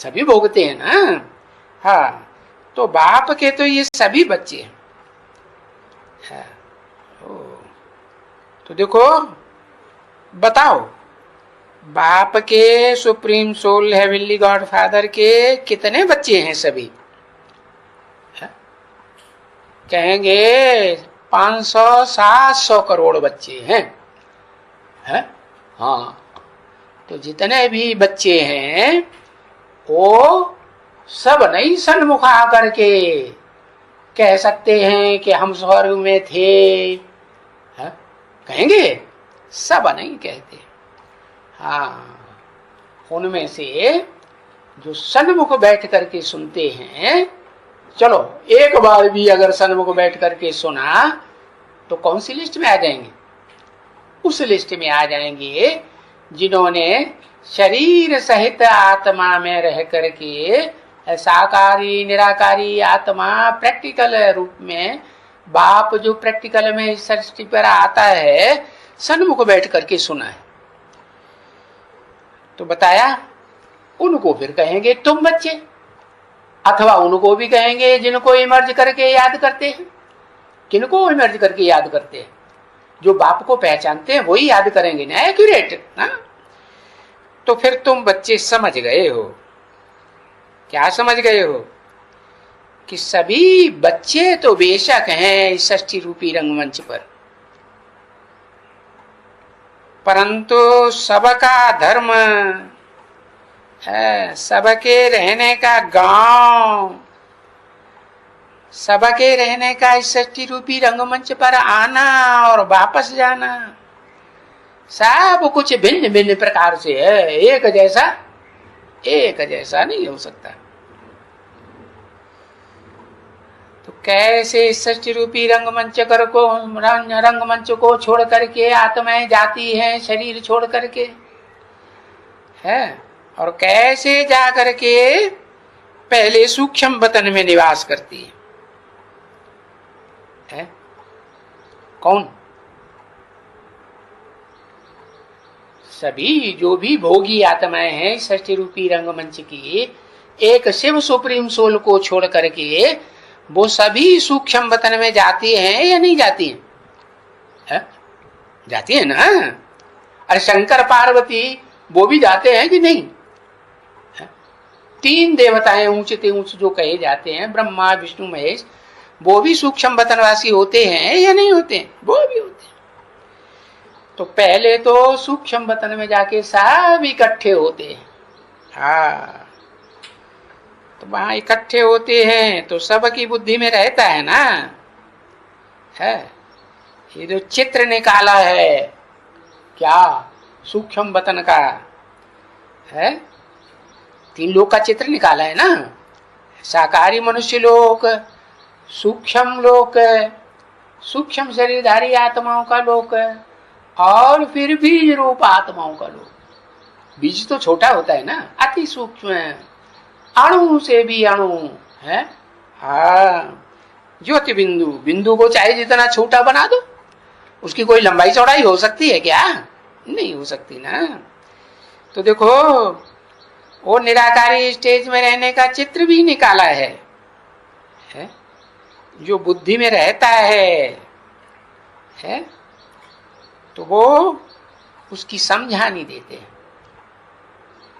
सभी भोगते हैं ना। हाँ, तो बाप के तो ये सभी बच्चे हैं। हाँ, तो देखो, बताओ, बाप के supreme soul heavenly God father के कितने बच्चे हैं सभी? है? कहेंगे 500-700 करोड़ बच्चे हैं। है? हाँ, तो जितने भी बच्चे हैं वो सब नहीं सन्मुख आकर के कह सकते हैं कि हम स्वर्ग में थे। है? कहेंगे? सब नहीं कहते। हाँ, उनमें से जो सन्मुख बैठ करके सुनते हैं, चलो एक बार भी अगर सन्मुख बैठ करके सुना तो कौन सी लिस्ट में आ जाएंगे? उस लिस्ट में आ जाएंगे जिन्होंने शरीर सहित आत्मा में रह करके साकारी निराकारी आत्मा प्रैक्टिकल रूप में, बाप जो प्रैक्टिकल में इस सृष्टि पर आता है, सन्मुख बैठ करके सुना है। तो बताया, उनको फिर कहेंगे तुम बच्चे, अथवा उनको भी कहेंगे जिनको इमर्ज करके याद करते हैं। किनको इमर्ज करके याद करते हैं? जो बाप को पहचानते हैं वही याद करेंगे ना, एक्यूरेट ना। तो फिर तुम बच्चे समझ गए हो। क्या समझ गए हो? कि सभी बच्चे तो बेशक हैं इस षष्ठी रूपी रंगमंच पर, परंतु सबका धर्म है, सबके रहने का गांव, सबके रहने का इस षष्ठी रूपी रंगमंच पर आना और वापस जाना, सब कुछ भिन्न भिन्न प्रकार से है। एक जैसा नहीं हो सकता। तो कैसे इस षष्ठी रूपी रंगमंच को छोड़ करके आत्माएं जाती हैं शरीर छोड़ करके, है? और कैसे जा करके पहले सूक्ष्म वतन में निवास करती है? कौन? सभी जो भी भोगी आत्माएं हैं षष्ठी रूपी रंगमंच की, एक शिव सुप्रीम सोल को छोड़ करके वो सभी सूक्ष्म वतन में जाती हैं या नहीं जाती हैं? है? जाती है ना। अरे शंकर पार्वती वो भी जाते हैं कि नहीं? है? 3 देवताएं ऊंचे ऊंचे जो कहे जाते हैं, ब्रह्मा विष्णु महेश, वो भी सूक्ष्म वतनवासी होते हैं या नहीं होते हैं? वो भी होते हैं। तो पहले तो सूक्ष्म वतन में जाके सब इकट्ठे होते हैं। हाँ, तो वहां इकट्ठे होते हैं तो सबकी बुद्धि में रहता है ना। है? ये जो चित्र निकाला है क्या सूक्ष्म वतन का है, 3 लोक का चित्र निकाला है ना। साकारी मनुष्य लोक, सूक्ष्म लोक, सूक्ष्म शरीरधारी आत्माओं का लोक, और फिर बीज रूप आत्माओं का लोक। बीज तो छोटा होता है ना, अति सूक्ष्म, अणु से भी अणु है। हाँ, ज्योति बिंदु, बिंदु को चाहे जितना छोटा बना दो, उसकी कोई लंबाई चौड़ाई हो सकती है क्या? नहीं हो सकती ना। तो देखो, वो निराकारी स्टेज में रहने का चित्र भी निकाला है, जो बुद्धि में रहता है? तो वो उसकी समझा नहीं देते।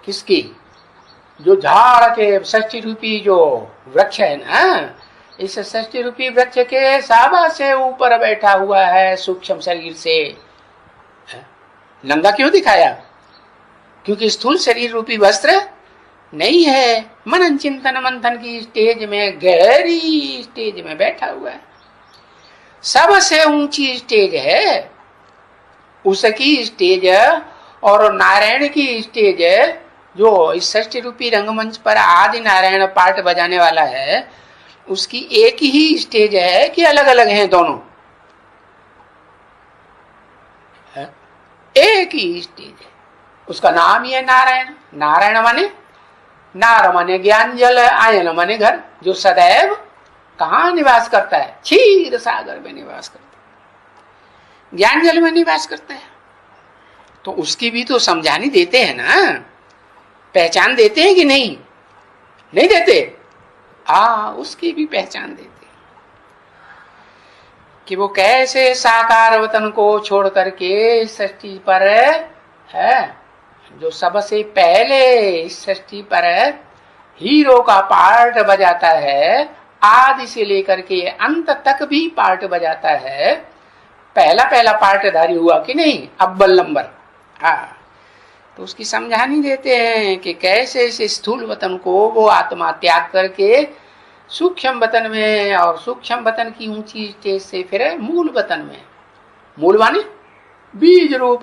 किसकी? जो झाड़ के षष्ठी रूपी जो वृक्ष है ना, इस षष्ठी रूपी वृक्ष के साबा से ऊपर बैठा हुआ है सूक्ष्म शरीर से। नंगा क्यों दिखाया? क्योंकि स्थूल शरीर रूपी वस्त्र नहीं है, मनन चिंतन मंथन की स्टेज में, गहरी स्टेज में बैठा हुआ है। सबसे ऊंची स्टेज है उसकी स्टेज, और नारायण की स्टेज जो इस षष्ठी रूपी रंगमंच पर आदि नारायण पार्ट बजाने वाला है, उसकी एक ही स्टेज है कि अलग अलग हैं दोनों? है? एक ही स्टेज है। उसका नाम ही है नारायण। नारायण माने नार माने ज्ञान जल, आयन माने घर, जो सदैव कहाँ निवास करता है? क्षीर सागर में निवास करता है, ज्ञान जल में निवास करता है। तो उसकी भी तो समझानी देते हैं ना, पहचान देते हैं कि नहीं? नहीं देते, उसकी भी पहचान देते कि वो कैसे साकार वतन को छोड़ करके सृष्टि पर है, जो सबसे पहले इस सृष्टि पर हीरो का पार्ट बजाता है, आदि से लेकर के अंत तक भी पार्ट बजाता है। पहला पहला पार्टधारी हुआ कि नहीं, अव्वल नंबर। तो उसकी समझानी देते हैं कि कैसे इस स्थूल वतन को वो आत्मा त्याग करके सूक्ष्म वतन में, और सूक्ष्म वतन की ऊंची स्टेज से फिर मूल वतन में, मूल माने बीज रूप